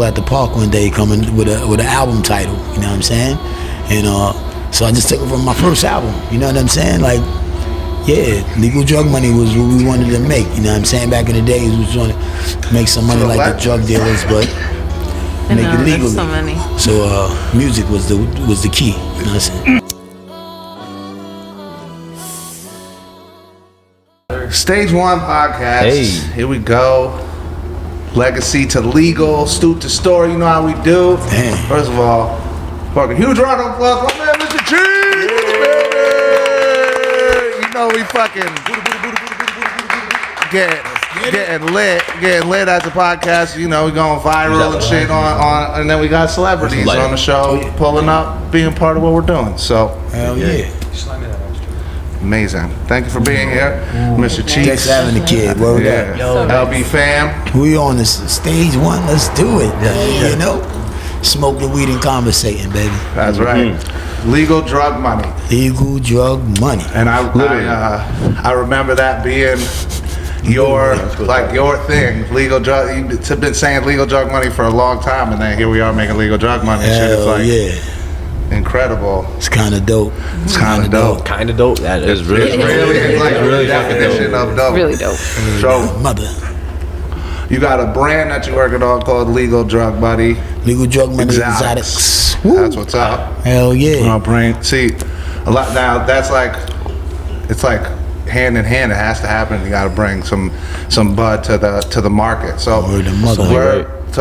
at the park one day coming with an album title, you know what I'm saying? And so I just took it from my first album, you know what I'm saying? Like, yeah, legal drug money was what we wanted to make, you know what I'm saying? Back in the days, we was trying to make some money like the drug dealers, but make it legally. So many. So music was the key, you know what I'm saying? Stage 1 podcast. Hey. Here we go. Legacy to legal, stoop to story. You know how we do. Damn. First of all, fucking huge round of applause for my man, Mr.Cheeks. Yeah. You know we fucking getting lit at the podcast. You know we going viral and shit on, and then we got celebrities on the show pulling up, being part of what we're doing. So Hell yeah. amazing. Thank you for being here, Mr.Cheeks. Thanks for having the kid. Word up. LB fam. We on the stage 1. Let's do it. You know, smoking weed and conversating, baby. That's right. Legal drug money. Legal drug money. And I remember that being your thing. Legal drug. You've been saying legal drug money for a long time, and then here we are making legal drug money. Hell Shit is like incredible. It's kind of dope. It's kind of dope. Kind of dope. That is really. It's really definition of dope. Really dope. So Mother. you got a brand that you're working on called Legal Drug Money. Legal drug money Exotics. exotics. Woo. That's what's up. Hell yeah. My brain. See, a lot now. That's like, it's like hand in hand. It has to happen. You got to bring some bud to the market. So Word of mother.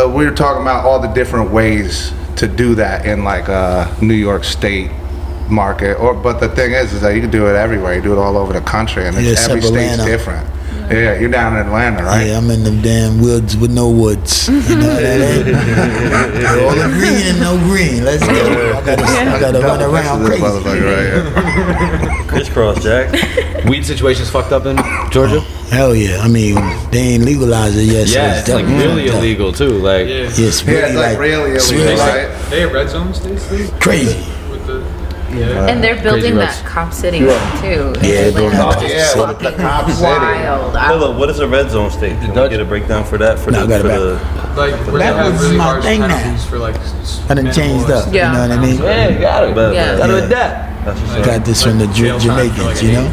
we're talking about all the different ways to do that in like New York State market. But the thing is that you can do it everywhere. You do it all over the country, and every state's different. Yeah, you're down in Atlanta, right? Yeah, I'm in them damn woods with no woods. You know what that is? All the green and no green. Let's go. I gotta run around crazy. Crisscross, Jack. Weed situation's fucked up in Georgia? Hell yeah. I mean, they ain't legalized it yet. Yeah, it's like really illegal too. Like, It's really it's like really illegal, really right? They have red zones, they say? crazy. With the, And they're building that Cop City too. Yeah, they're building Atlanta. the Cop City. Wild. Hold up, what is a red zone state? Can we get a breakdown for that? No, I got it back. like, where they That have was really my harsh thing now. penalties for like. I done changed up. Yeah. You know what I mean? yeah, you got it. Yeah. Got to adapt. That's what's up. Got this from the Jamaicans, you know?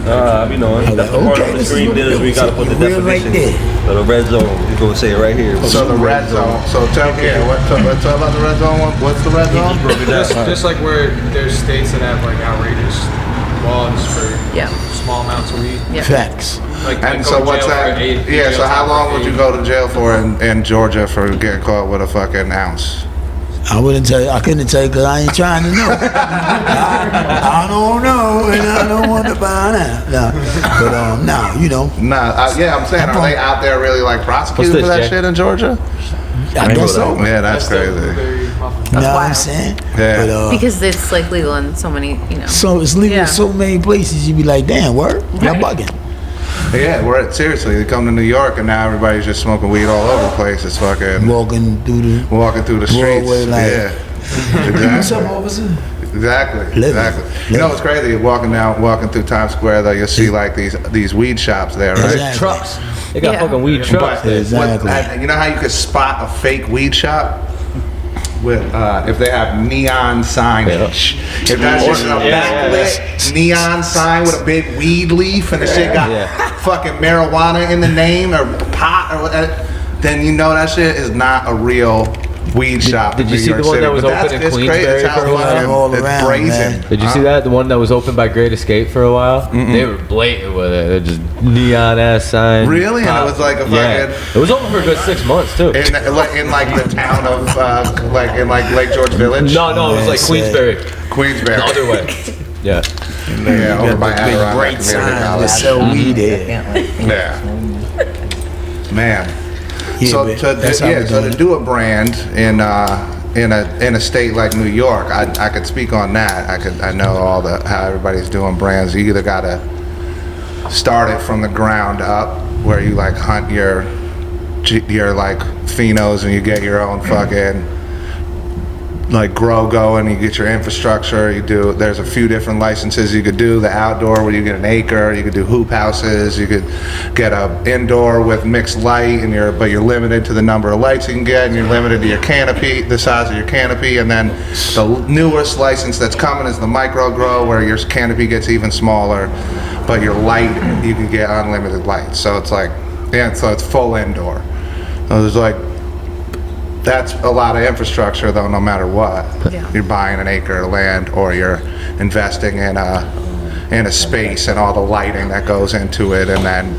We know it. That's the part of the screen business we gotta put the real right definition. there. So the red zone, we're gonna say it right here. So the red zone. So tell me, let's talk about the red zone. What's the red zone? Just like where there's states that have like outrageous laws for small amounts of weed. Yeah. Facts. Like And go so to what's jail that? for 8 Yeah. So how long would you for go to jail for in Georgia for getting caught with a fucking ounce? I wouldn't tell you. I couldn't tell you because I ain't trying to know. I don't know, and I don't want to find out. No, but no, you know. Nah. I'm saying, are they out there really like prosecuting for that shit in Georgia? I guess so. Yeah, that's crazy. You know what I'm saying? Yeah. But, Because it's like legal in so many, so it's legal in Yeah. so many places. You be like, damn, word, y'all bugging. Yeah, seriously, they come to New York and now everybody's just smoking weed all over the place. It's fucking Walking through the streets. Broadway like, Yeah. what's up, officer? Exactly. Living. Exactly. You know what's crazy? Walking through Times Square, though, you'll see like these weed shops there, right? Exactly. Trucks. They got fucking weed But trucks there. Exactly. you know how you could spot a fake weed shop? With if they have neon signage. If that's just a backlit neon sign with a big weed leaf and the shit got fucking marijuana in the name or pot or whatever, then you know that shit is not a real weed shop. Did you in see New the York one that City. was But open in it's crazy. Queensbury It's how for a while? fucking- All it's around, brazen. man. Did you see that? The one that was opened by Great Escape for a while? They were blatant with it. They're just neon ass signs. Really? And it was like a fucking... It was open for a good 6 months too. In like the town of in Lake George Village. No, it was like Queensbury. Queensbury. The other way. Yeah. Yeah, over by Adirondack Great Community sign to College. sell weed there. Yeah. Man. Yeah, So but that's how we to doing it. do a brand in a state like New York, I could speak on that. I know how everybody's doing brands. You either gotta start it from the ground up, where you like hunt your like phenos and you get your own fucking like grow going, you get your infrastructure, there's a few different licenses you could do. The outdoor where you get an acre, you could do hoop houses, you could get a indoor with mixed light, but you're limited to the number of lights you can get, and you're limited to your canopy, the size of your canopy. And then the newest license that's coming is the micro grow, where your canopy gets even smaller, but your light, you can get unlimited light. So it's like, so it's full indoor. So there's like, that's a lot of infrastructure though, no matter what. Yeah. You're buying an acre of land, or you're investing in a space and all the lighting that goes into it, and then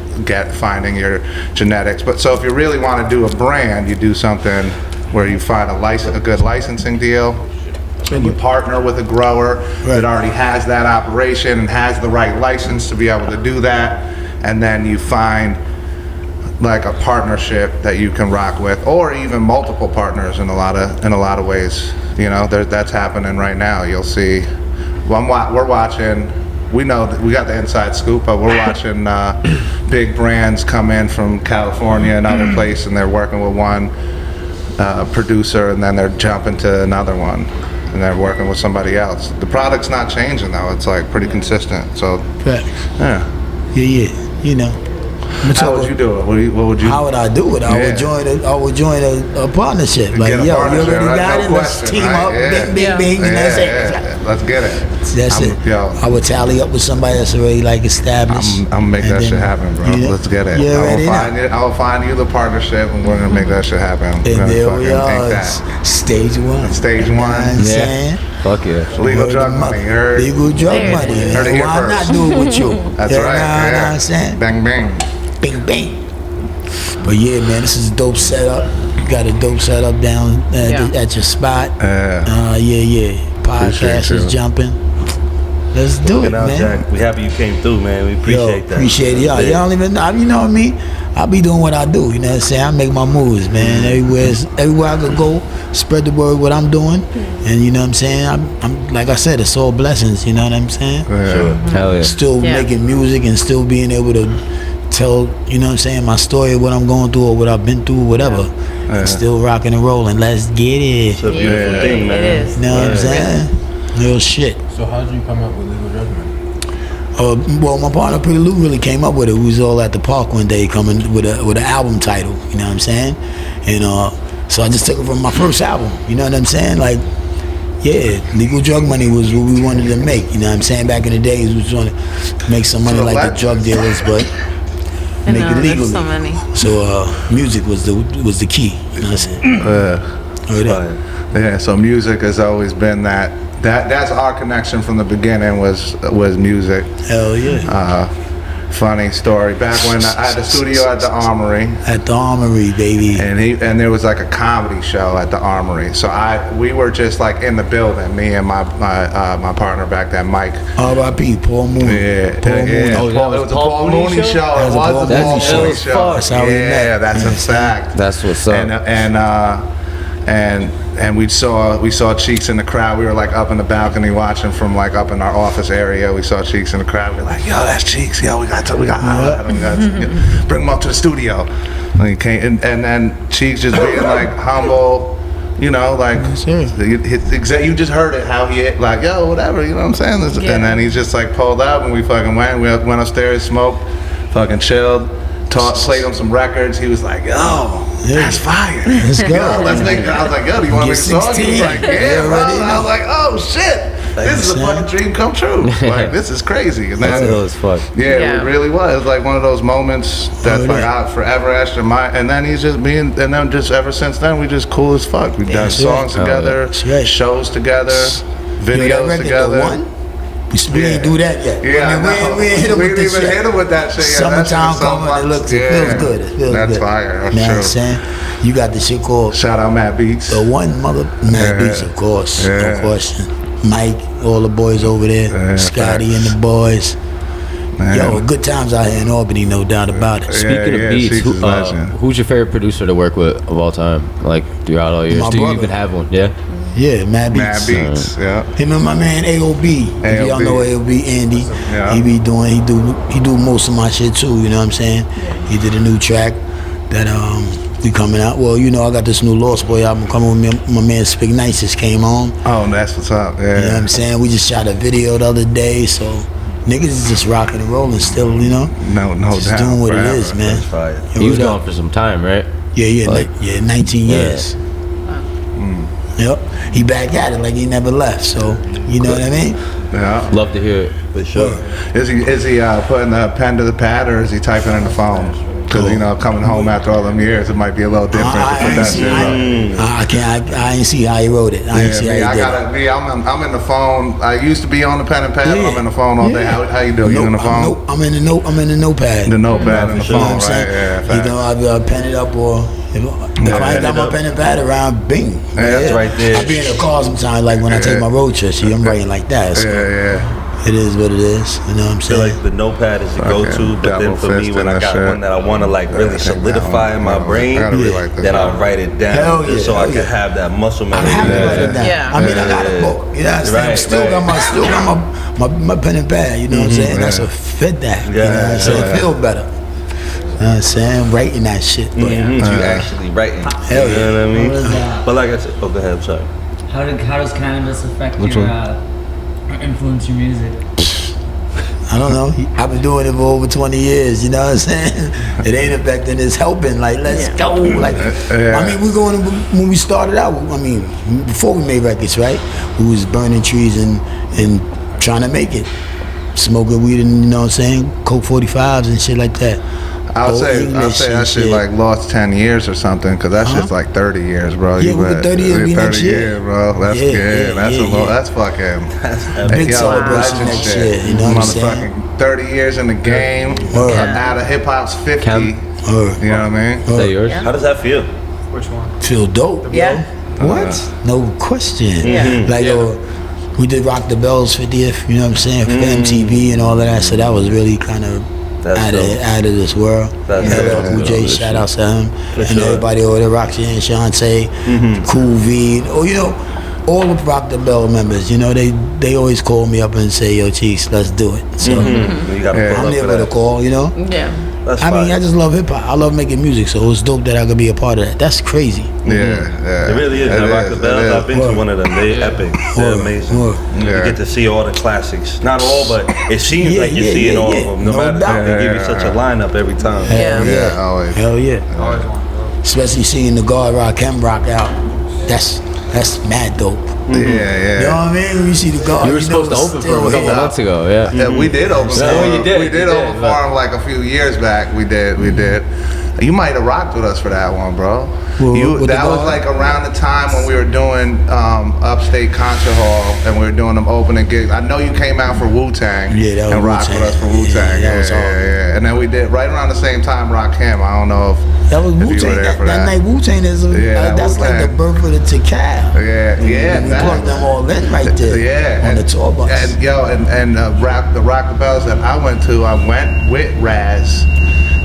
finding your genetics. But so if you really want to do a brand, you do something where you find a good licensing deal, and you partner with a grower that already has that operation and has the right license to be able to do that, and then you find like a partnership that you can rock with, or even multiple partners in a lot of ways. You know, that's happening right now. You'll see. We're watching. We know that we got the inside scoop, but we're watching big brands come in from California and other places, and they're working with one producer, and then they're jumping to another one, and they're working with somebody else. The product's not changing though. It's like pretty consistent. So yeah. You know. How would you do it? What would you? How would I do it? I would join a partnership. Like, yo, you already got it. Let's team up. Bing, bing, and that's it. Let's get it. That's it. I would tally up with somebody that's already like established. I'm gonna make that shit happen, bro. Let's get it. I will find you the partnership, and we're gonna make that shit happen. And there we are. Stage one. Yeah. Fuck yeah. Legal drug money. Legal drug money. Why not do it with you? That's right. You know what I'm saying? Bang, bang. Bing, bang. But yeah, man, this is a dope setup. You got a dope setup down at your spot. Podcast is jumping. Let's do it, man. Jack, we happy you came through, man. We appreciate that. Appreciate it. Y'all don't even know. You know what I mean? I be doing what I do. You know what I'm saying? I make my moves, man. Everywhere I could go, spread the word what I'm doing. And you know what I'm saying? I'm like I said, it's all blessings. You know what I'm saying? Sure. Hell yeah. Still making music and still being able to tell, you know what I'm saying, my story, what I'm going through or what I've been through, whatever. Still rocking and rolling. Let's get it. It's a beautiful thing, man. It is. You know what I'm saying? Real shit. So how did you come up with Legal Drug Money? Well, my partner Pretty Lou really came up with it. We was all at the park one day coming with an album title, you know what I'm saying? And so I just took it from my first album, you know what I'm saying? Like, yeah, Legal Drug Money was what we wanted to make, you know what I'm saying? Back in the days, we was trying to make some money like the drug dealers, but make it legally. So many. So music was the key, you know what I'm saying? So music has always been that's our connection from the beginning was music. Hell yeah. Funny story. Back when I had the studio at the Armory. At the Armory, baby. And there was like a comedy show at the Armory. So we were just like in the building, me and my partner back then, Mike. R.I.P. Paul Mooney. Yeah. Paul Mooney. It was a Paul Mooney show. It was a Paul Mooney show. That's how we met. Yeah, that's a fact. That's what's up. And we saw Cheeks in the crowd. We were like up in the balcony watching from like up in our office area. We saw Cheeks in the crowd. We were like, yo, that's Cheeks. Yo, we got bring him up to the studio. And he came, and then Cheeks just being like humble, you know, like you just heard it how he like, yo, whatever, you know what I'm saying? And then he just like pulled up, and we fucking went upstairs, smoked, fucking chilled. Played him some records. He was like, yo, that's fire. Let's go. I was like, yo, do you want to make a song? He was like, yeah, bro. And I was like, oh, shit. This is a fucking dream come true. Like, this is crazy. And that's ill as fuck. Yeah, it really was. It was like one of those moments that's like I forever etched in my. And then he's just being, and then just ever since then, we just cool as fuck. We've done songs together, shows together, videos together. We didn't do that yet. Yeah, we ain't hit him with that shit. Summertime coming, it feels good. It feels that's good. Fire. That's you know true. what I'm saying? You got the shit called. Shout out Matt Beats. The one mother Matt Beats, of course. No question. Mike, all the boys over there. Scotty and the boys. Man. Yo, good times out here in Albany, no doubt about it. Speaking of beats, who's your favorite producer to work with of all time? Like throughout all years? Do you even have one? Yeah. Yeah, Mad Beats. Yeah. Him and my man AOB. If y'all know AOB, Andy. Yeah. He do most of my shit too, you know what I'm saying? He did a new track that We coming out. Well, you know, I got this new Lost Boy album coming with me. My man Spig Nice just came on. Oh, that's what's up. Yeah. You know what I'm saying? We just shot a video the other day, so niggas is just rocking and rolling still, you know? No just doubt. doing what forever. it is, man. He was gone for some time, right? Yeah, Like, 19 years. Yep. He back at it like he never left, so, you know what I mean? Yeah. Love to hear it. For sure. Is he putting the pen to the pad or is he typing in the phone? Because you know, coming home after all them years, it might be a little different to put that shit up. I ain't see how he wrote it. I ain't see how he did it. I'm in the phone. I used to be on the pen and pad. Yeah. I'm in the phone all day. How you doing? You in the phone? I'm in the notepad. The notepad in the You know what phone, I'm saying? right? Yeah. Either I pen it up or if I ain't got my pen and pad around, bing. That's right there. I be in the car sometimes, like when I take my road trip. See, I'm writing like that. So Yeah. it is what it is. You know what I'm I feel saying? like the notepad is the go-to, but then for me, when I got shit. one that I want to like really solidify in my brain, I gotta rewrite this then I'll down. write it down Hell just so yeah, I hell can yeah. have that muscle I'm memory. happy with it now. Yeah. I mean, I got a book. You know what I'm saying? Right, Still got my pen and pad. You know what I'm saying? That's a fit that. You know what I'm saying? Yeah. Feel better. You know what I'm saying? Writing that shit. But You actually writing. Hell You know what I mean? What is that? But like I said, oh, go ahead. I'm sorry. How does cannabis affect Which your, one? or influence your music? I don't know. I've been doing it for over 20 years. You know what I'm saying? It ain't affecting. It's helping. Like, let's go. Like, I mean, we're going when we started out. I mean, before we made records, right? We was burning trees and trying to make it, smoking weed and you know what I'm saying, Coke 45s and shit like that. I'll Old say English that and shit like lost 10 years or something, because that shit's like 30 years, bro. Yeah, we got 30 years, we next year. years, bro. That's Yeah, good. yeah, That's fucking Big celebration legend next year, you know what I'm saying? Motherfucking 30 years in the game. Word. Out of hip hop's 50. Word. You know what I mean? Is that yours? How does that feel? Which one? Feel dope. Yeah. What? No question. Yeah. Like, we did Rock the Bells 50th, you know what I'm saying, for MTV and all of that, so that was really kind of That's out of this world. That's LL Cool J, shout out to him. And everybody over there, Roxy and Shantae, Cool V, or you know, all of Rock the Bell members, you know, they always call me up and say, yo, Cheeks, let's do it. So You gotta pull I'm up there for for the that. call, you know? Yeah. That's I mean, fire. I just love hip hop. I love making music, so it's dope that I could be a part of that. That's crazy. Yeah. It really is. It Now, Rock the is, Bells, it is. I've been to one of them. They epic. They're Word, amazing. word. You Yeah. get to see all the classics. Not all, but it seems like you're seeing all of them. No No matter doubt. they give you such a lineup every time. Yeah. Yeah, always. Hell yeah. Always want to go. Especially seeing the guard rock, Chem rock out. That's mad dope. Yeah, You know yeah. what I mean? When you see the guard, You were know supposed to it's open for still him a couple here. months ago, yeah. Yeah, we did open for Yeah, him. you did, We did you open did, for but- him like a few years back. We did. You might have rocked with us for that one, bro. Well, with That the was guard? like around the time when we were doing Upstate Concert Hall and we were doing them opening gigs. I know you came out for Wu-Tang Yeah, that was and rocked Wu-Tang. with us for Yeah, Wu-Tang. that was hard. yeah. And then we did right around the same time Rock Him. I don't know if That was if you Wu Tang. were there for That night Wu Tang is that's like the Wu-Tang. birth of the Tikal. Yeah, We plugged them all in right there. Yeah, On the tour bus. And Rock the Bells that I went to, I went with Raz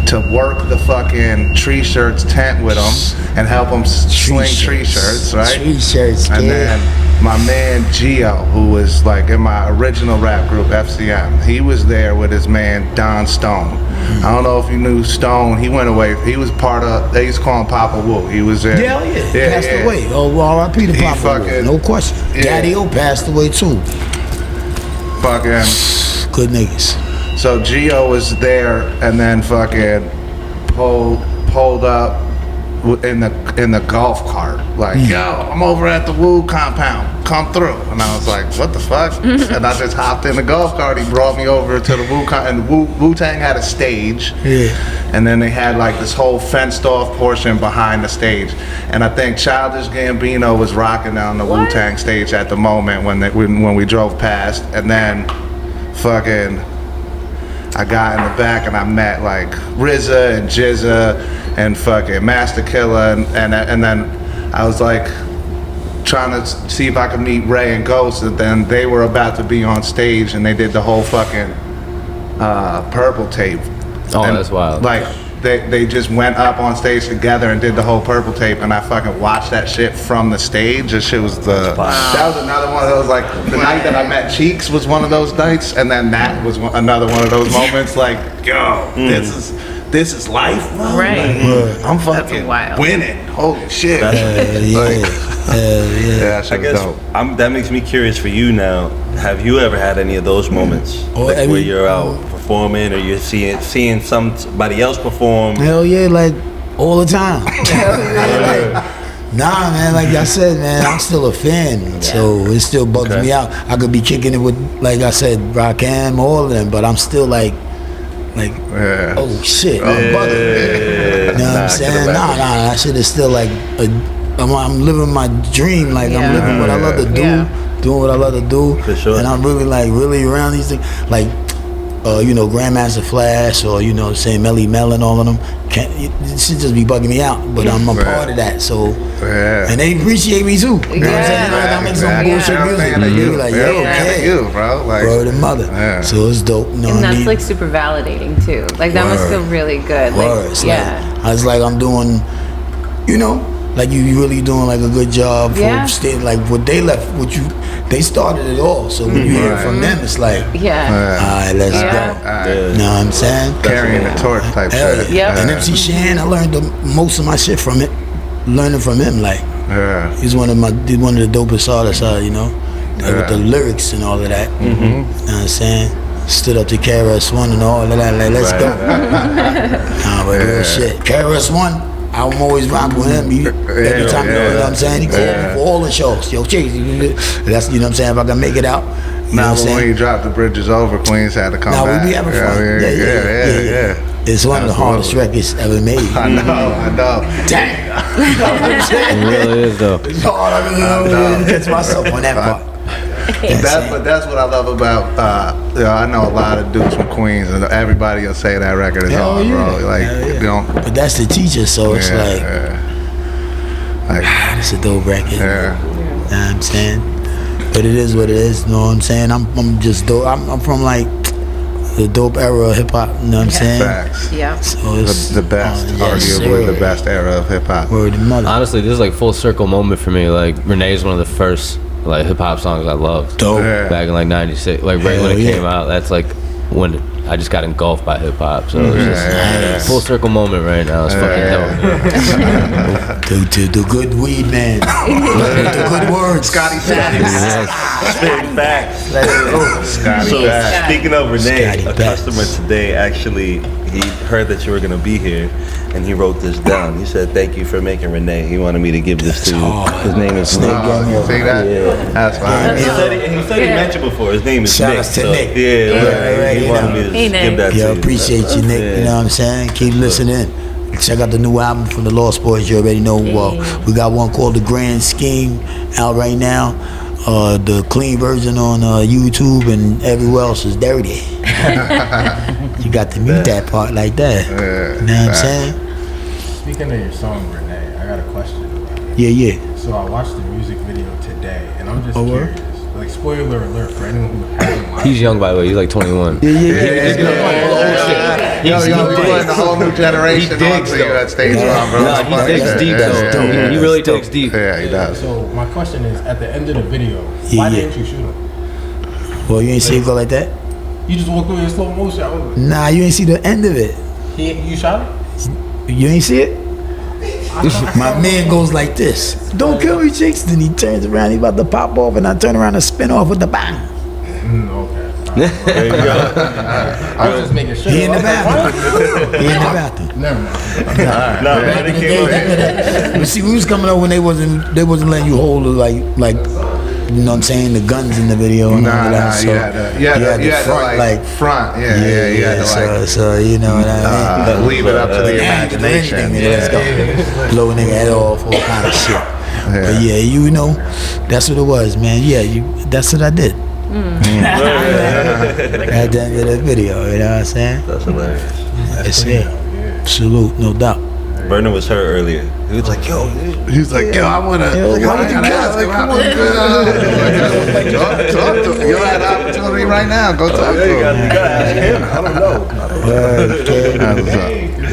to work the fucking Tree Shirts tent with him and help him sling tree shirts, right? Tree shirts, And yeah. then my man Gio, who was like in my original rap group F.7, he was there with his man Don Stone. I don't know if you knew Stone. He went away. He was part of. They used to call him Papa Wu. He was there. Hell yeah. Passed away. Oh, R.I.P. to He Papa. fucking- No question. Yeah. Daddy O passed away too. Fucking. Good niggas. So Gio was there, and then fucking pulled up in the golf cart, like, yo, I'm over at the Wu compound, come through. And I was like, what the fuck? And I just hopped in the golf cart. He brought me over to the and Wu-Tang had a stage. Yeah. And then they had like this whole fenced off portion behind the stage. And I think Childish Gambino was rocking down the Wu-Tang stage at the moment when we drove past. And then fucking I got in the back and I met like RZA and Jizza and fucking Master Killer and then I was like trying to see if I could meet Ray and Ghost, and then they were about to be on stage and they did the whole fucking Purple tape. Oh, And, that's wild. Like they just went up on stage together and did the whole Purple tape, and I fucking watched that shit from the stage. That shit was that was another one of those, like the night that I met Cheeks was one of those nights, and then that was another one of those moments. Like, yo, this is life, bro. Right. Like, I'm fucking wild. winning. Holy shit. Yeah. That shit I guess dope. that makes me curious for you now. Have you ever had any of those moments, like where you're out performing or you're seeing somebody else perform? Hell yeah, like all the time. Nah, man, like I said, man, I'm still a fan, so it still bugs me out. I could be kicking it with, like I said, Rakim, all of them, but I'm still like, oh shit, I'm bugging. You know what I'm saying? Nah, that shit is still like, I'm living my dream, like I'm living what I love to do, doing what I love to do, For sure. and I'm really around these things, like, you know, Grandmaster Flash, or you know, say Melly Mel and all of them. It should just be bugging me out, but I'm a part of that. So, and they appreciate me too. You know what I'm saying? Like I make some bullshit music, and they be like, "Yo, you, bro, like word of mother." So it's dope. You know And what I that's mean? like super validating too. Like that must feel really good. Word. Like, It's like, I was like, I'm doing, you know, like you really doing like a good job for staying, like what they left, they started it all. So when you hear it from them, it's like, all right, let's go. You know what I'm saying? Carrying the torch type shit. And MC Shan, I learned most of my shit from it. Learning from him, like he's one of the dopest artists, you know, like with the lyrics and all of that. You know what I'm saying? Stood up to KRS-One and all of that. Like, let's go. Nah, but real shit. KRS-One, I'm always rocking with him. Every time, you know what I'm saying? He called me for all the shows. Yo, Cheeks, that's, you know what I'm saying? If I can make it out. You know what I'm saying? When you dropped the bridges over, Queens had to come back. We be having fun. Yeah. It's one of the hardest records ever made. I know. Dang. It really is though. It's hard. I catch myself on that part. But that's what I love about. I know a lot of dudes from Queens, and everybody will say that record is hard, bro. Like, you know. But that's the teacher, so it's like it's a dope record. You know what I'm saying? But it is what it is. You know what I'm saying? I'm just dope. I'm from like the dope era of hip hop. You know what I'm saying? Facts. Yeah. So it's the best, arguably the best era of hip hop. Word of mother. Honestly, this is like full circle moment for me. Like Rene is one of the first like hip hop songs I loved. Dope. Back in like '96, like right when it came out. That's like when I just got engulfed by hip hop. So it's just full circle moment right now. It's fucking dope. The good weed man. The good words. Scotty Spitting facts. So speaking of Rene, a customer today actually, he heard that you were gonna be here, and he wrote this down. He said, "Thank you for making Rene." He wanted me to give this to you. His name is Nick. You see that? Yeah. That's fine. He said he mentioned before. His name is Shout Nick. outs to So, Nick. he wanted me to Hey, Nick. give that to Yeah, you. appreciate you, Nick. You know what I'm saying? Keep listening. Check out the new album from the Lost Boyz. You already know. We got one called The Grand Scheme out right now. The clean version on YouTube and everywhere else is dirty. You got to meet that part like that. You know what I'm saying? Speaking of your song, Rene, I got a question about it. Yeah. So I watched the music video today, and I'm just curious. Like, spoiler alert for anyone who hasn't watched. He's young by the way. He's like 21. Yo, we putting a whole new generation onto you at Stage One, bro. No, he digs deep though. He really digs deep. Yeah, he does. So my question is, at the end of the video, why didn't you shoot him? Well, you ain't see it go like that? You just walked away in slow motion. Nah, you ain't see the end of it. You shot him? You ain't see it? My man goes like this. Don't kill me, Cheeks. Then he turns around, he about to pop off, and I turn around and spin off with the bang. Okay. There you go. I was just making sure. He in the bathroom. He in the bathroom. Never mind. But see, we was coming up when they wasn't letting you hold it like you know what I'm saying, the guns in the video and all of that. So you had to front. Yeah. So you know what I mean? Leave it up to the imagination. Let's go. Blow a nigga head off, all kind of shit. But yeah, you know, that's what it was, man. Yeah, that's what I did. At the end of the video, you know what I'm saying? That's hilarious. That's it. Salute, no doubt. Burner was hurt earlier. He was like, yo. He's like, yo, I wanna. Why would you ask? Talk to him. You had an opportunity right now. Go talk to him. You gotta ask him. I don't know.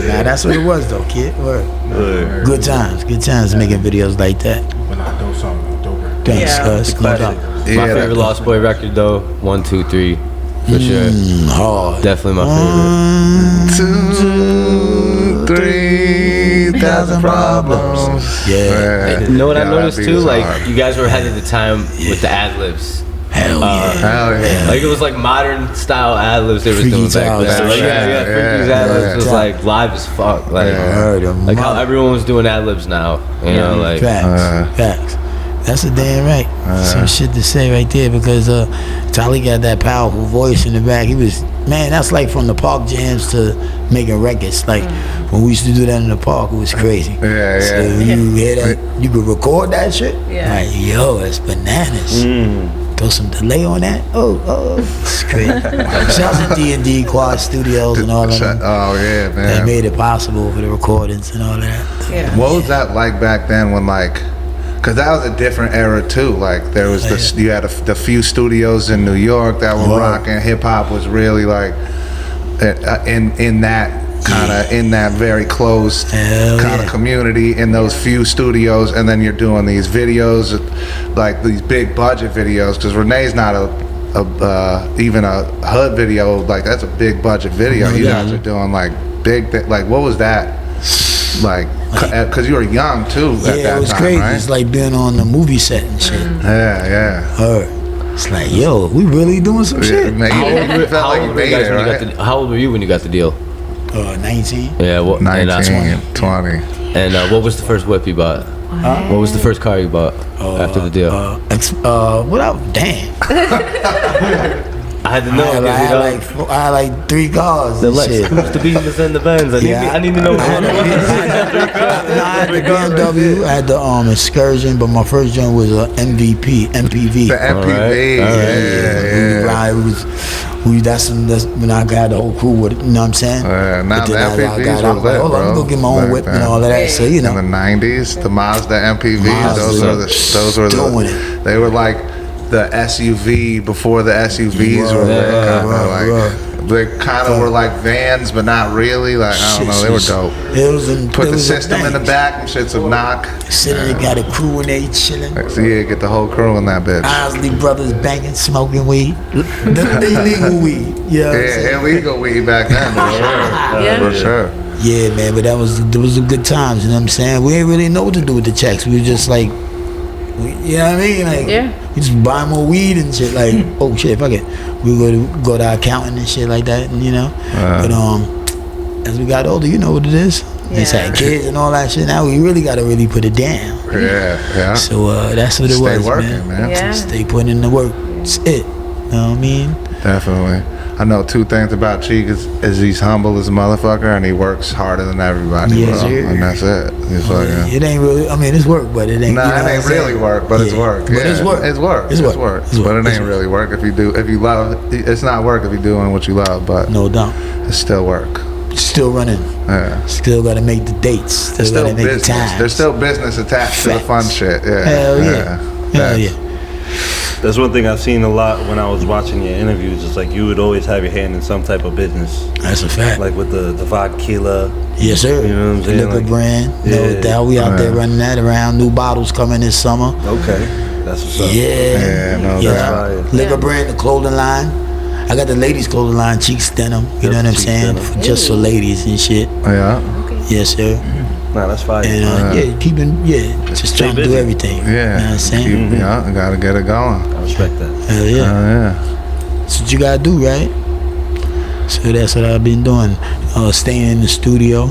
Nah, that's what it was though, kid. Word. Good times making videos like that. When I do something, doper. Thanks, cuz. No doubt. My favorite Lost Boy record though, 1, 2, 3, for sure. Hard. Definitely my favorite. 1, 2. 3,000 problems. Yeah. You know what I Yeah, noticed that beat too? is Like, hard. you guys were ahead of the time with the Adlibs. Hell yeah. Hell yeah. Like, it was like modern style Adlibs they was Freaky doing back Towers. then. Like, Yeah, Freaky's yeah, Adlibs yeah. was like live as fuck. Like, like how everyone was doing Adlibs now. You know, like. Facts. That's a damn right. Some shit to say right there because Tali got that powerful voice in the back. He was, man, that's like from the park jams to making records. Like when we used to do that in the park, it was crazy. Yeah, So yeah. you hear that, you could record that shit. Yeah. Like, yo, that's bananas. Throw some delay on that. Oh, it's crazy. Shouts to D&D Quad Studios and all of them. Oh yeah, They man. made it possible for the recordings and all of that. Yeah. What was that like back then when like, cause that was a different era too. Like there was you had the few studios in New York that were rocking. Hip hop was really like in that kind of in that very closed kind of community in those few studios, and then you're doing these videos, like these big budget videos. Cause Rene's not even a hood video. Like that's a big budget video. You guys are doing like big. Like what was that? Like, cause you were young too at that it was time, crazy. right? It's like being on the movie set and shit. Yeah. It's like, yo, we really doing some shit. Man, you felt like you made it, right? How old were you when you got the deal? 19. Yeah, what? 19, 20. And what was the first whip you bought? What was the first car you bought after the deal? What up? Damn. I had to know. I had like 3 cars The and shit. Lexus, the Beatles, and the Benz. I need to know. I had the BMW, I had the Excursion, but my first joint was a MPV. The MPV, That's when I got the whole crew with it, you know what I'm saying? Now But the then MPVs I were was lit, like, hold on, bro. I'm gonna get my own Back whip then. and all of that, so you know. In the 90s, the Mazda MPVs, those were doing they were like the SUV before the SUVs were they kind of were like vans, but not really. Like I don't know, they were dope. Put the system in the back and shit's a knock. Sitting there, got a crew and they chilling. So yeah, get the whole crew in that bitch. Isley brothers banging, smoking weed, the illegal weed. Yeah, illegal weed back then, for sure. Yeah, man, but there was the good times. You know what I'm saying? We ain't really know what to do with the checks. We were just like, you know what I mean? Like, we just buy more weed and shit. Like, oh shit, fuck it. We go to accounting and shit like that, and you know. But as we got older, you know what it is. Just had kids and all that shit. Now we really gotta really put it down. Yeah. So that's what it was, Stay working, man. Yeah. Stay putting in the work. It's it. You know what I mean? Definitely. I know 2 things about Cheeks is he's humble as a motherfucker and he works harder than everybody, Yes, bro. sir. And that's it. He's fucking. It ain't really. I mean, it's work, but it ain't. Nah, you know it what ain't I'm saying? really work, but it's work. But it's work. It's work. It's work. But it ain't really work if you love. It's not work if you're doing what you love, but No doubt. it's still work. Still running. Yeah. Still got to make the dates. There's Still got still to make the business. time. There's still business attached to the fun shit. Yeah. Hell yeah. Hell yeah. That's one thing I've seen a lot when I was watching your interviews. It's like you would always have your hand in some type of business. That's a fact. Like with the vodka. Yes, sir. You know what I'm saying? Liquor Like, brand. No doubt. We out there running that around. New bottles coming this summer. Okay. That's what's up. Yeah, no, that's fire. Liquor brand, the clothing line. I got the ladies' clothing line, Cheeks Denim. You know what I'm Cheeks saying? Denim. Just for ladies and shit. Yeah. Yes, sir. Nah, that's fire. And just trying to do busy. everything. Yeah. You know what I'm saying? Yeah, gotta get it going. I respect that. Hell yeah. Yeah. That's what you gotta do, right? So that's what I've been doing. Staying in the studio,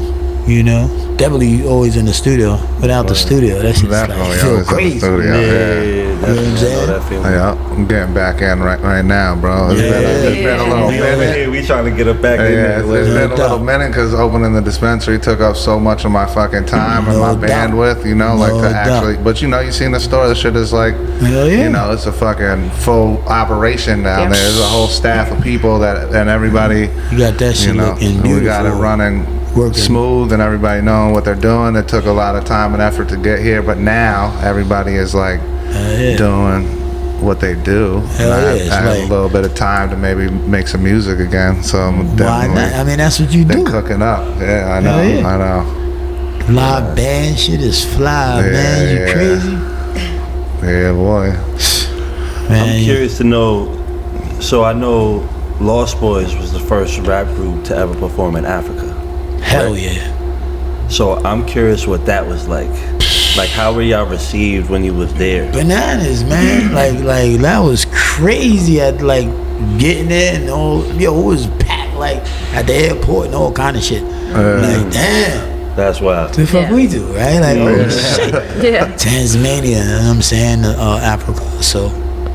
you know. Definitely always in the studio. Without the studio, that's just like Definitely feel always in the crazy. studio. Yeah, Yeah. You know what I'm saying? that feeling. Yeah, I'm getting back in right now, bro. It's been a little We over minute. here, we trying to get it back in Yeah, it's there. been a little minute because opening the dispensary took up so much of my fucking time and my No doubt. bandwidth, you know, like No to doubt. actually. But you know, you seen the store. The shit is like, Hell yeah. you know, it's a fucking full operation down there. There's a whole staff of people and everybody. You got that shit You know, looking and beautiful. we got it running Working. smooth and everybody knowing what they're doing. It took a lot of time and effort to get here, but now everybody is like yeah. doing what they do. Hell And yeah, it's I have like- a little bit of time to maybe make some music again, so I'm Why definitely not? I mean, that's what you been do. cooking up. Yeah, I know, Hell yeah. I know. Live band shit is fly, Yeah, man. You yeah. crazy? Yeah, boy. Man, I'm curious to know. So I know Lost Boyz was the first rap group to ever perform in Africa. Hell yeah. So I'm curious what that was like. Like, how were y'all received when you was there? Bananas, man. like that was crazy. At like getting there and all, it was packed like at the airport and all kind of shit. Like, damn. That's wild. What the fuck we do, right? Like, oh shit. Yeah. Tasmania, you know what I'm saying? Africa. So,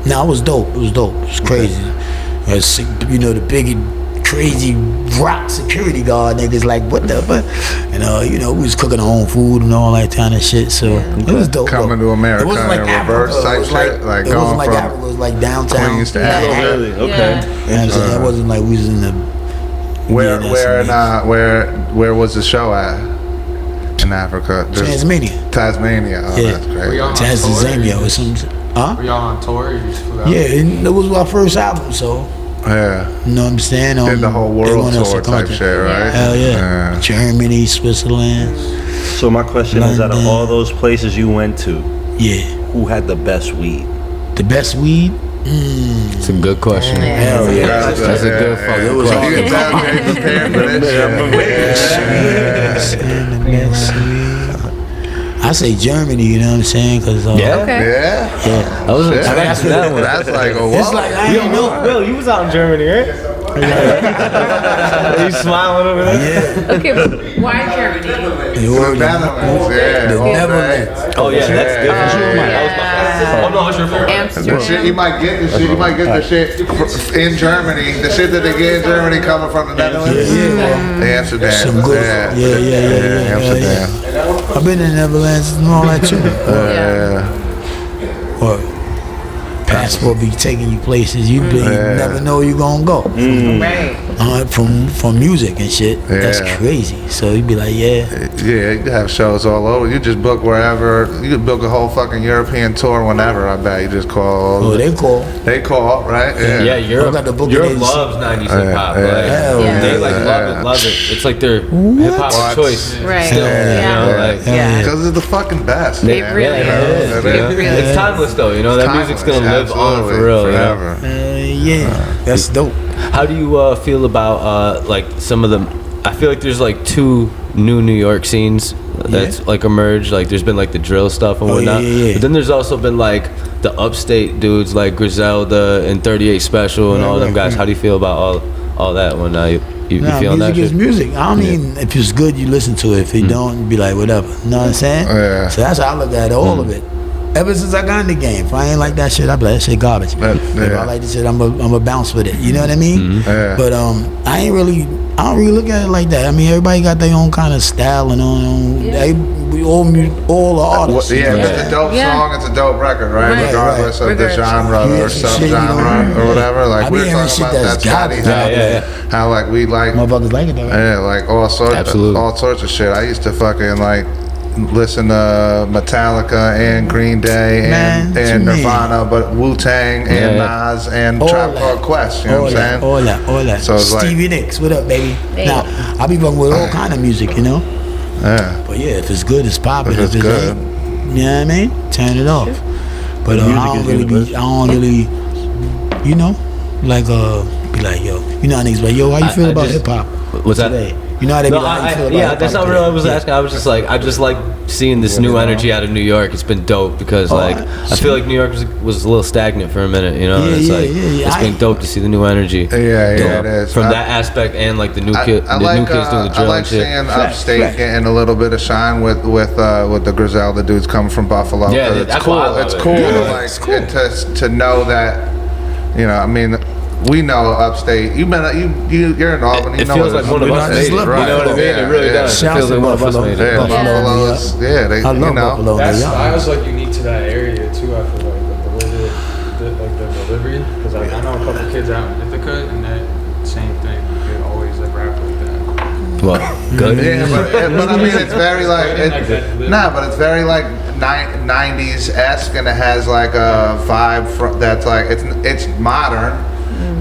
it was dope. It was dope. It was crazy. The big, crazy rock security guard niggas like, what the fuck? And, we was cooking our own food and all that kind of shit. So, it was dope. Coming to America it wasn't like in Africa. reverse type shit. Like, it wasn't going like from Africa. It was like downtown. Queens to Africa. Really? Okay. Yeah. You know what I'm saying? It wasn't like we was in the... Where was the show at? In Africa? Tasmania. Tasmania. Oh, Yeah. that's crazy. Tasmania or something. Huh? Were y'all on tour? You just flew out? Yeah, it was our first album, so... Yeah. You know what I'm saying? Did the whole they world want us tour to type come shit, to- right? Hell yeah. Germany, Switzerland. So my question is, out of London. all those places you went to, Yeah. who had the best weed? The best weed? It's a good question. Hell yeah. That's a good fucking question. You can tell Jay prepared for this shit. And the best weed. I say Germany, you know what I'm saying? Cause, Yeah? Okay. Yeah. I wasn't expecting that one. That's like a It's like, I ain't know. Will, you was out in Germany, right? Are you smiling over there? Yeah. Okay, but why Germany? The Netherlands, yeah. The all day. Netherlands. Oh, yeah, that's different. Yeah. Oh, no, it's your fault. The Amsterdam. shit you might get the shit in Germany. The shit that they get in Germany coming from the Netherlands. Amsterdam. Some good. Yeah. Amsterdam. I've been in the Netherlands and all that too. Or passport be taking you places you never know you're gonna go. Right. From music and shit. That's Yeah. crazy. So you'd be like, yeah. Yeah, you have shows all over. You just book wherever. You could book a whole fucking European tour whenever. I bet you just call. Oh, they call. They call, right? Yeah, I got the book Europe agency. loves 90s hip hop. Yeah. Like, Hell yeah. They like love it. It's like their hip hop What? choice. Right. Still, Yeah. you know, like, Yeah. Because it's the fucking best. It man. really yeah, is. it It is. is. It's timeless though, you know. That music's gonna live on for real. You know? Forever. That's dope. How do you feel about like some of the? I feel like there's like two new New York scenes that's like emerged. Like there's been like the drill stuff and whatnot. yeah. But then there's also been like the upstate dudes like Griselda and 38 Special and all them guys. How do you feel about all that when you feeling that music is shit? music. I don't mean if it's good, you listen to it. If you don't, you be like, whatever. You know what I'm saying? Yeah. So that's how I look at all of it. Ever since I got in the game, if I ain't like that shit, I be like, that shit garbage. If I like this shit, I'm a bounce with it. You know what I mean? Yeah. But I don't really look at it like that. I mean, everybody got their own kind of style and own. We all are artists. Yeah, if it's a dope song, it's a dope record, right? Right. Regardless of the Regardless. genre Yeah, or some shit, you subgenre know, or whatever. Like I we be were hearing talking shit about that's that garbage. Scotty, how like we like Motherfuckers like it though, right? like all sorts of shit. I used to fucking like listen to Metallica and Green Day and Nirvana, but Wu-Tang and Nas and All Tribe that. Called Quest. You know what I'm saying? All that. So it's like- Stevie Nicks, what up, baby? Hey. Now, I be fucking with all kind of music, you know? Yeah. But yeah, if it's good, it's popping. If it's If good. ain't, you know what I mean? Turn it off. But I don't really, you know, like be like, yo, you know how niggas be like, yo, how you feel about hip hop What's that? today? You know how they be No, like, how you feel about yeah, hip-hop that's not today? real. I was Yeah. asking. I was just like, I just like seeing this new energy out of New York. It's been dope because like I feel like New York was a little stagnant for a minute. You know, Yeah, it's yeah, like yeah. it's been dope to see the new energy. Yeah, it is. From that aspect and like the new I new like, kids doing the drill I like and shit. seeing Upstate getting a little bit of shine with the Griselda dudes coming from Buffalo. Yeah, 'cause that's it's cool. why I love It's it. cool Yeah, to like to know that, you know. I mean, we know Upstate. You're in Albany. It you know feels what like one of I us just made it. love You know what I mean? It really does. It Shouts feels to like one of us Buffalo. made it. Yeah, Buffalo, Buffalo's. Yeah, they. I love you know. Buffalo. That Yeah. style is like unique to that area too. I feel like the way like the delivery, because like I know a couple kids out in Ithaca and that same thing. They always like rap like that. Well, good. Yeah, but I mean, it's very like, Nah, but it's very like 90s esque, and it has like a vibe that's like it's modern,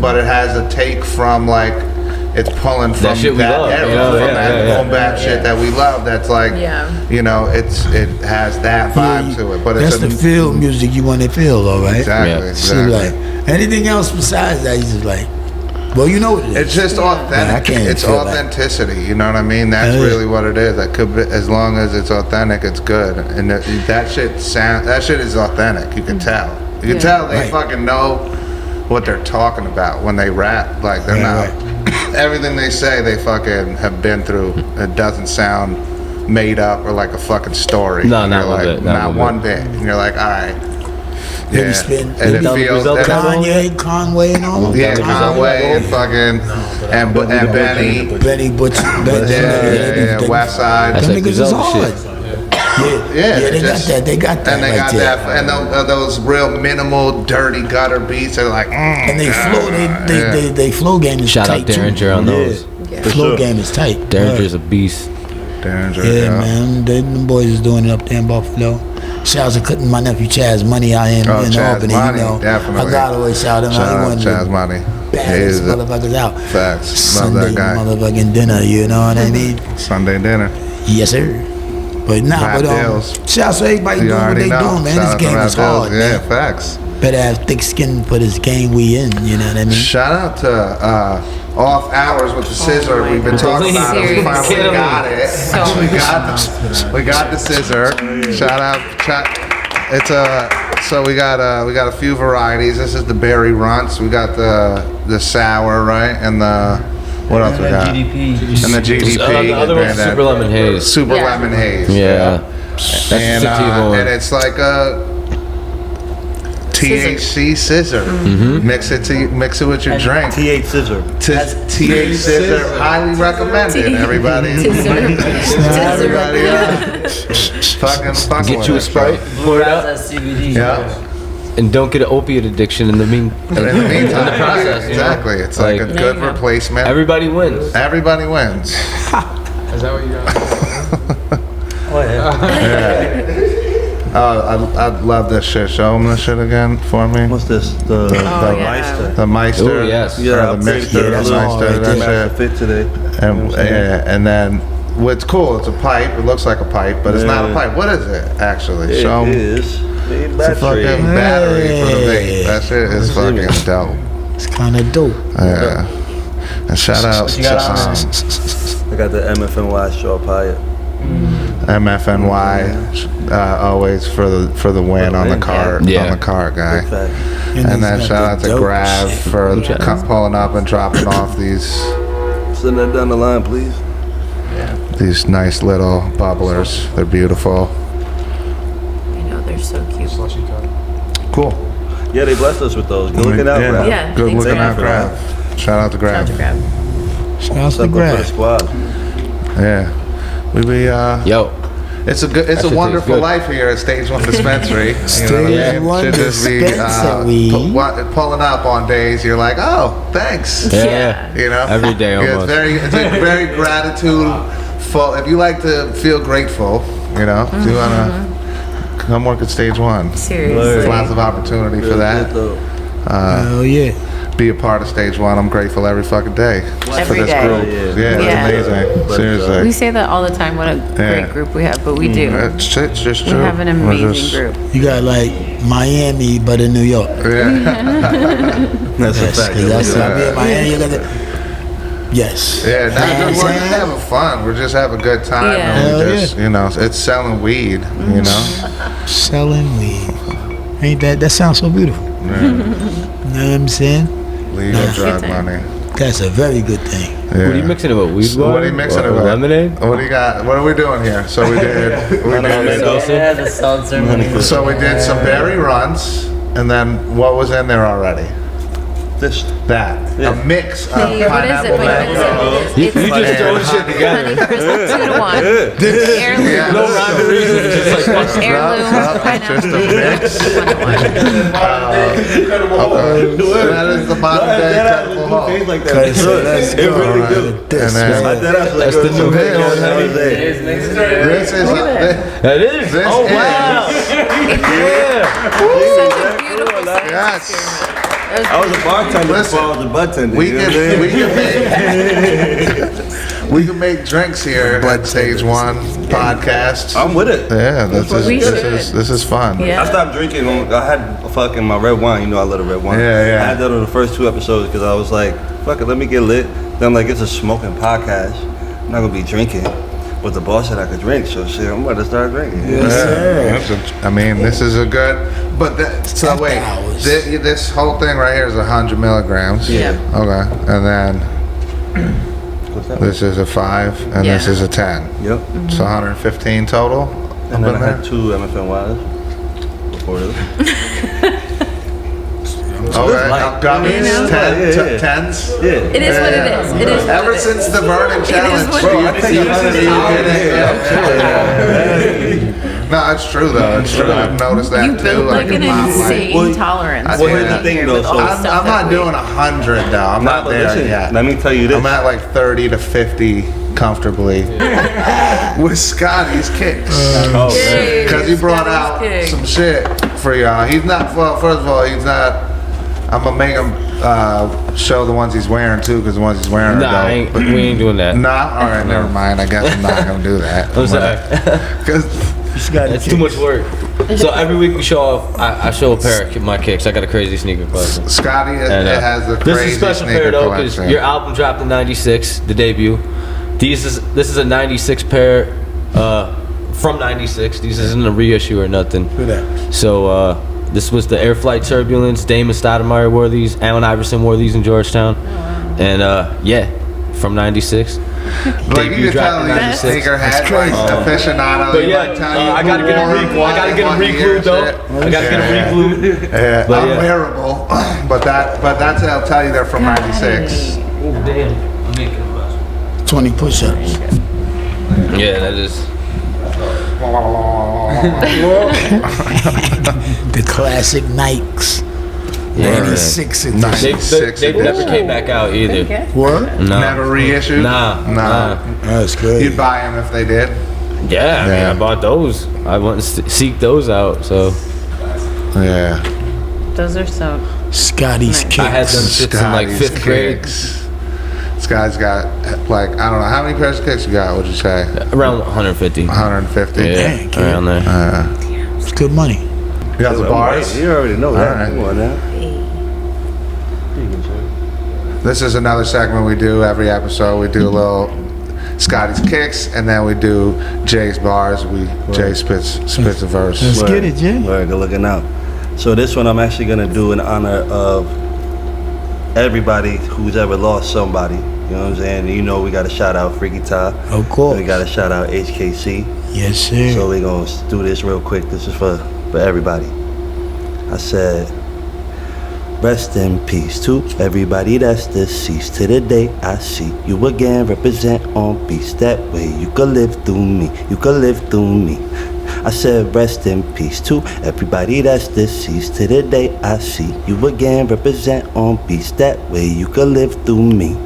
but it has a take from like it's pulling from shit we that love, era, you know? from Yeah, that yeah, yeah. boom bap shit that we love. That's like, you know, it has that vibe to it, but That's it's the feel music you want to feel, though, right? exactly, Yeah. So like anything else besides that, you just like, Well, you know what it is. It's just authentic. I can't It's feel that. authenticity. You know what I mean? That's Yeah. really what it is. That could be, as long as it's authentic, it's good. And that shit is authentic. You can tell. You can tell they Right. fucking know what they're talking about when they rap. Like they're not. Everything they say, they fucking have been through. It doesn't sound made up or like a fucking story. No, And not you're one like, bit, not Not one one bit. And you're like, all right. Maybe Yeah. spin- And it maybe feels. result and of it- Conway and all. Yeah, That was Conway and fucking and Benny. Benny Butch. Yeah, West Side. That's Them like niggas is Griselda hard. shit. Yeah, they got that. They got that. And they right got there. that, and those real minimal, dirty gutter beats. They're like, And they flow. They flow game is Shout tight out Derringer too. on those. Flow game is tight. Derringer's a beast. Derringer, Yeah, man. Them boys is doing it up there in Buffalo. Shouts to cutting my nephew Chaz Money out in Chaz Albany. Money, you know, definitely. I gotta always shout him out. Shout He out one of Chaz the Money. baddest motherfuckers out. Facts. Love Sunday that guy. motherfucking dinner. You know what I mean? Sunday dinner. Yes, sir. But nah, Rap but deals. shouts to everybody You doing what already they know. doing, man. Shout This out to game Rap is hard, Deals. Yeah, man. facts. Better have thick skin for this game we in. You know what I mean? Shout out to Off Hours with the Scissor. We've been talking about it. We finally Seriously. got it. So we got the scissor. Shout out. So we got a few varieties. This is the berry runts. We got the sour, right? And the what else we got? GDP. And the GDP. The other one's and Super Lemon Haze. Super Yeah. lemon haze. Yeah. That's And, the sativa one. and it's like a THC scissor. Mm-hmm. Mix it with your drink. T8 Scissor. THC scissor, highly recommended. Everybody, everybody, fucking Get you a with it, Sprite, bro. pour it out, That's CBD. Yeah. and don't get an opiate addiction in the mean. And in the meantime, the process, you know? exactly. It's like a Like- good replacement. Everybody wins. Everybody wins. Is that what you got? Oh yeah. I'd love this shit. Show them this shit again for me. What's this? The yeah. The Meister. Oh, yes. Or Yeah, the Meister. yeah, The that's all Meister. right That Master shit. Fit today. And, yeah, and then what's cool, it's a pipe. It looks like a pipe, but it's not a Yeah. pipe. What is it, actually? It Show 'em. is a It's a battery. fucking battery for the vape. That shit is fucking dope. It's kind of dope. Yeah. And shout out you got on to I got the MFNY straw pilot. MFNY, always for the win on the cart, Yeah. on the cart guy. Big fact. And then shout out to Grav for shit. pulling up and dropping off these Send that down the line, please. nice little bubblers. They're beautiful. I know, they're so cute. Slushy cup. Cool. Yeah, they blessed us with those. Good looking out, Yeah. Brad. Yeah, Good thanks, looking Grav. out, Grav. Shout out to Grav. Shout out to Grav. Shout out to Step up for the Grab. squad. Yeah. We be Yo, it's a shit wonderful tastes good. life here at Stage 1 Dispensary. Stage Yeah. One Should just be Dispensary. pulling up on days you're like, oh, thanks. yeah. You know, Every day Yeah, almost. it's a very gratitude-full. If you like to feel grateful, you know, if you wanna come work at Stage 1. Seriously. There's lots of opportunity for that. Hell yeah. Be a part of Stage 1. I'm grateful every fucking day for Every this day. group. Yeah, Yeah. it's amazing. We Seriously, say that all the time, what a great group we have, but we do. it's just We true. have an We're amazing just- group. You got like Miami, but in New York. Yeah. That's a Yes, fact. 'cause that's I be in Miami. You got the, yes. Yeah, You know what I'm we're just saying? having fun. We're just having a good time. Yeah. And we Hell just, you know, it's selling weed, you know. Selling weed. Ain't that sounds so beautiful? You know what I'm saying? Legal drug Good time. money. That's a very good thing. Yeah. What are you mixing it with? Weed So what are you mixing it with? Lemonade? What do you got? What are we doing here? So we did Yeah, the seltzer money. so we did some berry runs, and then what was in there already? This. That. Yeah. A mix of Hey, what is it? pineapple Wait, what is mango. it? You It's just throwing shit together. Honey Crystal 2-to-1. Heirloom. Yeah. No rhyme or reason. It's just like fucking Heirloom. Just a Pineapple. mix. 1-to-1. That is the modern day Incredible Hulk. Like that. Let's It really do. This, And then- man. That's the new This video. is That is. this Oh is- wow. Such a beautiful science Yes. experiment. I was a bartender before I was a bartender. We can make drinks here at Stage One Podcast. I'm with it. Yeah, We should. this is fun. Yeah. I stopped drinking. I had fucking my red wine. You know I love the red wine. Yeah. I had that on the first 2 episodes because I was like, fuck it, let me get lit. Then I'm like, it's a smoking podcast. I'm not gonna be drinking. But the boss said I could drink, so shit, I'm about to start drinking. Yes, sir. I mean, this is a good. But so After wait, hours. this whole thing right here is 100 milligrams. Yeah. Okay, and then What's that? this is a 5, and Yeah. this is a 10. Yep. So 115 total. And up then in I there? had 2 MFNYs before this. Okay, now gummies, You know? 10s. Yeah. It is what it is. It is what Ever it is. since the Vernon challenge, what you- it is. you- No, it's true though. It's true. I've noticed that You too. build like an insane Well, tolerance. well, when here's you the get thing, here though, with all so- the stuff I'm that not we- doing 100 though. I'm Nah, not but there listen, yet. let me tell you this. I'm at like 30 to 50 comfortably with Scotty's kicks. Oh, Yay, Because he brought Scotty's out kick. some shit for y'all. He's not, well, first of all, he's not, I'm gonna make him show the ones he's wearing too, because the ones he's wearing Nah, are dope. we ain't doing that. Nah, alright, never mind. I guess I'm not gonna do that. I'm sorry. Because It's too much work. So every week we show off. I show a pair of my kicks. I got a crazy sneaker collection. Scotty And, has the this is a crazy special pair sneaker though, because collection. your album dropped in '96, the debut. This is a '96 pair from '96. These isn't a reissue or nothing. Look at that. So this was the Air Flight Turbulence. Damon Stoudemire wore these. Allen Iverson wore these in Georgetown. And yeah, from '96. Like Debut you can dropped tell in he's a 96. sneakerhead, like aficionado. But He yeah, might tell you I gotta who get wore them what I gotta get them one year re-glued though. shit. I gotta get them re-glued. Yeah, But yeah. unwearable. But that's I'll tell you they're from '96. Damn, I'm making them bust. 20 push-ups. Yeah, that is. The classic Nikes. Yeah, 96 man. edition. They never came back out either. What? No. Never reissued. Nah. That's good. You'd buy them if they did. Yeah, I mean, Yeah. I bought those. I went and seek those out. So Yeah. Those are so. Scotty's Nice. kicks. I had them shits in like Scotty's 5th grade. kicks. This guy's got like I don't know how many pairs of kicks you got. What'd you say? Around 150. 150. Yeah, Dang, kid. around there. It's good money. You got the bars. You already know that. Alright. Come on now. This is another segment we do every episode. We do a little Scotty's kicks, and then we do Jay's bars. Jay spits a verse. Let's get it, Jay. Word, good looking out. So this one I'm actually gonna do in honor of everybody who's ever lost somebody. You know what I'm saying? You know we gotta shout out Freaky Ty. Of course. We gotta shout out HKC. Yes, sir. So we gonna do this real quick. This is for everybody. I said, rest in peace to everybody that's deceased. To the day I see you again, represent on peace. That way you could live through me. You could live through me. I said, rest in peace to everybody that's deceased. To the day I see you again, represent on peace. That way you could live through me.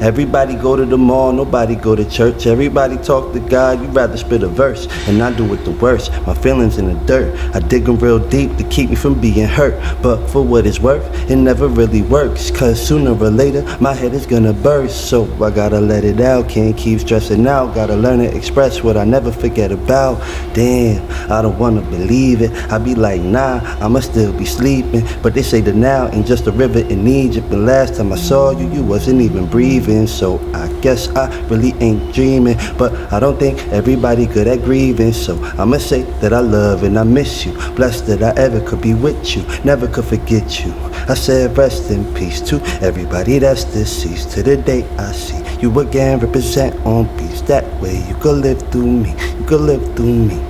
Everybody go to the mall, nobody go to church. Everybody talk to God, you'd rather spit a verse. And I do it the worst, my feelings in the dirt. I dig them real deep to keep me from being hurt. But for what it's worth, it never really works. Cause sooner or later, my head is gonna burst. So I gotta let it out, can't keep stressing out. Gotta learn to express what I never forget about. Damn, I don't wanna believe it. I be like, nah, I'ma still be sleeping. But they say the now ain't just a river in Egypt. And last time I saw you, you wasn't even breathing. So I guess I really ain't dreaming. But I don't think everybody good at grieving. So I'ma say that I love and I miss you. Blessed that I ever could be with you, never could forget you. I said rest in peace to everybody that's deceased. To the day I see you again, represent on peace. That way you could live through me, you could live through me.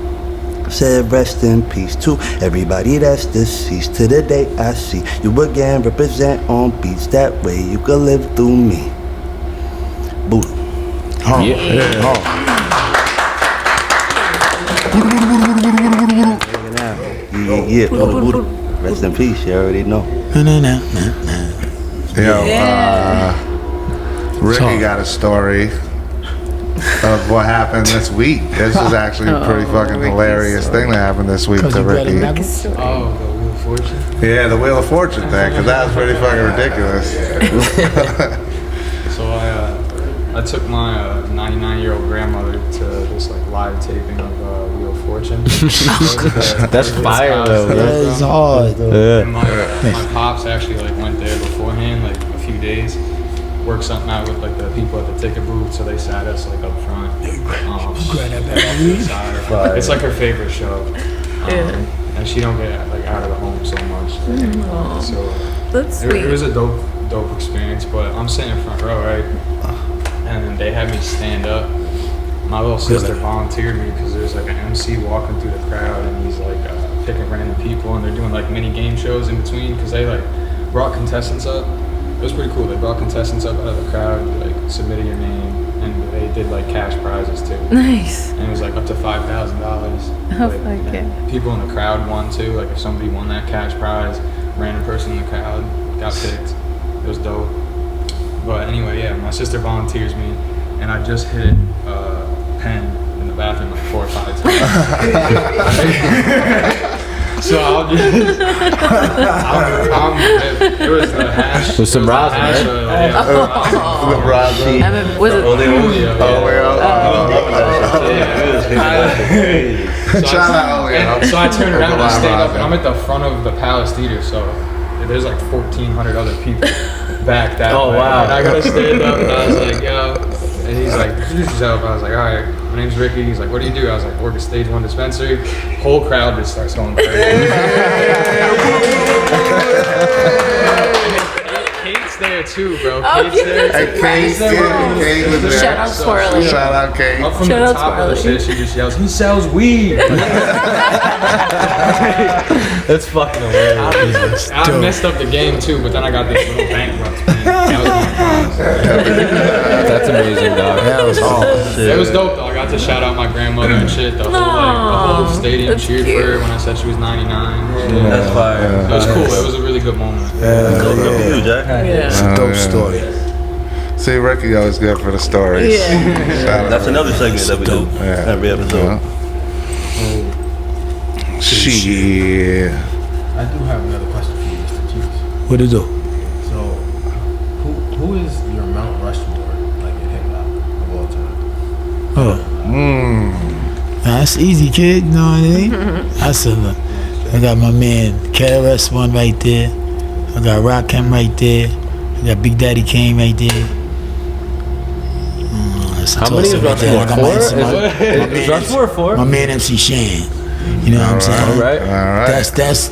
Said rest in peace to everybody that's deceased. To the day I see you again, represent on peace. That way you could live through me. Boo. Oh, Yeah. oh. Yeah. Rest in peace, you already know. No. Yo, Ricky got a story. of what happened this week. This is actually a pretty fucking hilarious thing that happened this week to Ricky. Oh, the Wheel of Fortune. Yeah, the Wheel of Fortune thing, because that was pretty fucking ridiculous. So I took my 99-year-old grandmother to this like live taping of Wheel of Fortune. That's fire though. That's hard. And my pops actually like went there beforehand, like a few days, worked something out with like the people at the ticket booth, so they sat us like up front. It's like her favorite show. And she don't get like out of the home so much. So That's sweet. it was a dope experience, but I'm sitting in front row, right? And they had me stand up. My little sister volunteered me because there's like an MC walking through the crowd, and he's like picking random people, and they're doing like mini game shows in between because they like brought contestants up. It was pretty cool. They brought contestants up out of the crowd, like submitted your name, and they did like cash prizes too. Nice. And it was like up to $5,000. Oh, fuck yeah. People in the crowd won too. Like if somebody won that cash prize, random person in the crowd got picked. It was dope. But anyway, yeah, my sister volunteers me, and I just hit pen in the bathroom like 4 or 5 times. So I'll just, it was the hash. With some rosin, right? With rosin. Was it? Shout out Oleo. So I turn around and I stand up, and I'm at the front of the Palace Theater, so there's like 1,400 other people back that way. Oh, wow. And I gotta stand up, and I was like, yo. And he's like, introduce yourself. I was like, all right, my name's Ricky. He's like, what do you do? I was like, work at Stage 1 Dispensary. Whole crowd just starts going crazy. Kate's there too, bro. Kate's there. Kate was there. Shout out Swirly. Shout out Kate. Up from Shout the out top of the Swirly. shit, she just yells, he sells weed. That's fucking hilarious. I messed up the game too, but then I got this little bankrupt. That was my promise. That's amazing, dog. That was hard. It was dope though. I got to shout out my grandmother and shit. The whole stadium that's cheered cute. for her when I said she was 99. That's fire. It was cool. It was a really good moment. Good for you, Jack. It's a dope story. See, Ricky always good for the stories. Shout out. That's another segment that we do every episode. Shit. I do have another question for you, Mr. Cheeks. What to do? So, who is your Mount Rushmore, like in hip hop of all time? That's easy, kid. You know what I mean? I got my man Cannabis one right there. I got Rakim right there. I got Big Daddy Kane right there. How many is Rushmore? 4? Is Rushmore 4? My man MC Shan. You know what I'm saying? All right. That's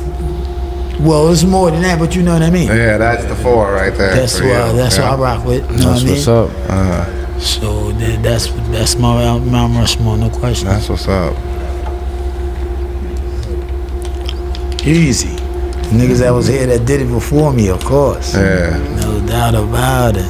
well, it's more than that, but you know what I mean. Yeah, that's the 4 right there. That's what I rock with. You know That's what I mean? what's up. So that's my Mount Rushmore, no question. That's what's up. Easy. The niggas that was here that did it before me, of course. Yeah. No doubt about it.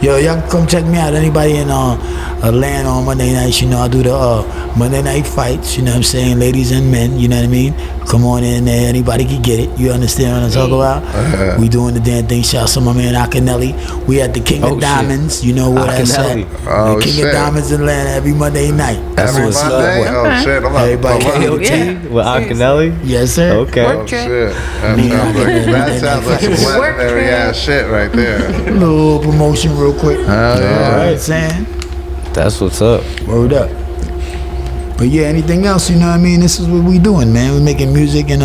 Yo, y'all can come check me out. Anybody in Atlanta on Monday nights, you know, I do the Monday night fights, you know what I'm saying? Ladies and men, you know what I mean? Come on in there. Anybody can get it. You understand what I'm talking about? We doing the damn thing. Shout out to my man Akinelli. We at the King of Diamonds. You know where that's at. Oh, The King shit. of Diamonds in Atlanta every Monday night. Every what's up. Monday? Oh, shit. I'm about to Everybody pull up. KOT with Akinelli? Yes, sir. Okay. Oh, shit. That sounds like some legendary ass shit right there. Little promotion real quick. Hell yeah. You know what I'm saying? That's what's up. Word up. But yeah, anything else, you know what I mean? This is what we doing, man. We're making music and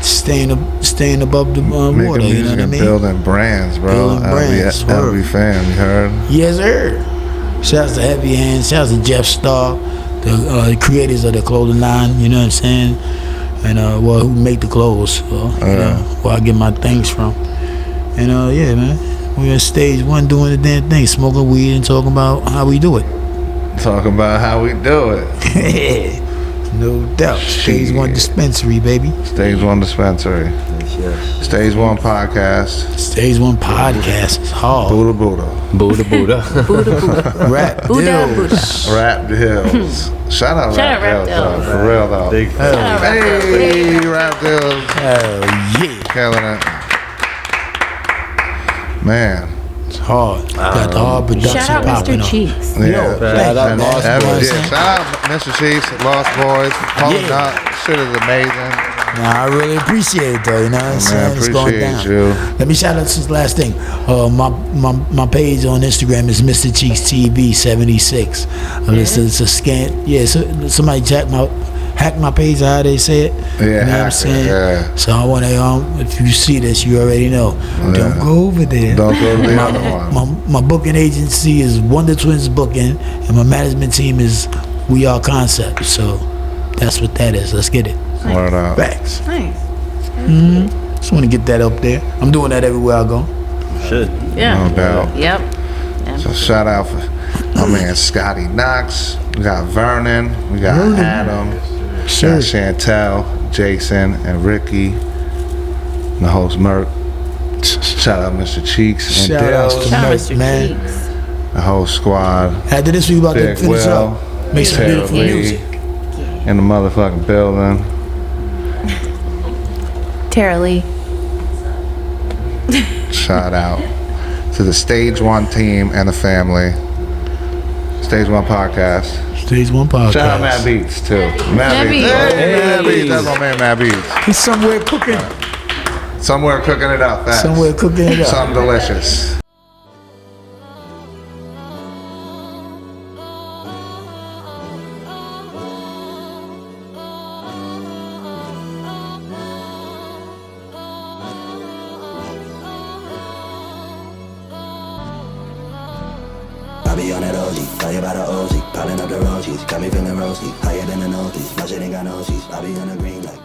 staying above the water, Making you know music what I and mean? building brands, bro. Building brands, LB fam, you heard? Yes, sir. Shouts to Heavy Hands, shouts to Jeff Starr, the creators of the clothing line, you know what I'm saying? And who make the clothes, so, you know, where I get my things from. And yeah, man. We're at Stage 1 doing the damn thing, smoking weed and talking about how we do it. Talking about how we do it. No doubt. Stage 1 Dispensary, baby. Stage 1 Dispensary. Yes. Stage 1 Podcast. Stage 1 Podcast is hard. Buddha Buddha. Buddha Buddha. Rap Buddha, deals. Rap Deals. Shout out Shout out Rap Rap Deals, though. Deals. For real, though. Big Shout out Rap Deals. Hey, Rap Deals. Hell yeah. Killing it. Man. It's hard. Got the hard production Shout out popping Mr. off. Cheeks. Yeah, shout out Lost Boyz. Shout out Mr. Cheeks, Lost Boyz, pulling Yeah. up. Shit is amazing. Nah, I really appreciate it though, you know what I'm saying? It's going appreciate down. you. Let me shout out this last thing. My page on Instagram is Mr. Cheeks TV 76. It's a scan. Yeah, so somebody hack my page, how they say it. Yeah, you know what I'm hack it, saying? yeah. So I want to, if you see this, you already know. Don't go over there. Don't go to the other one. My booking agency is Wonder Twins Booking, and my management team is We Are Concept. So that's what that is. Let's get it. Word up. Facts. Nice. Just want to get that up there. I'm doing that everywhere I go. Should. Yeah. No doubt. Yep. So shout out for my man Scotty Knox. We got Vernon. We got Adam. Sure. Got Chantel, Jason, and Ricky. And the host Merc. Shout out Mr. Cheeks and Shout outs Dills. to Shout out Merc, Mr. man. Cheeks. The whole squad. After this, we about to Big finish Will. up. Make some Taylor beautiful Lee. music. In the motherfucking building. Tara Lee. Shout out to the Stage One team and the family. Stage One podcast. Stage One podcast. Shout out Matt Beats too. Matt Beats. Beats. Hey, Matt Beats. That's my man Matt Beats. He's somewhere cooking. Somewhere cooking it up. Facts. Somewhere cooking it up. Something delicious. I be on that OG, fire by the OG, piling up the roaches, got me feeling roasty, higher than the notice, my shit ain't got no seats, I be on the green like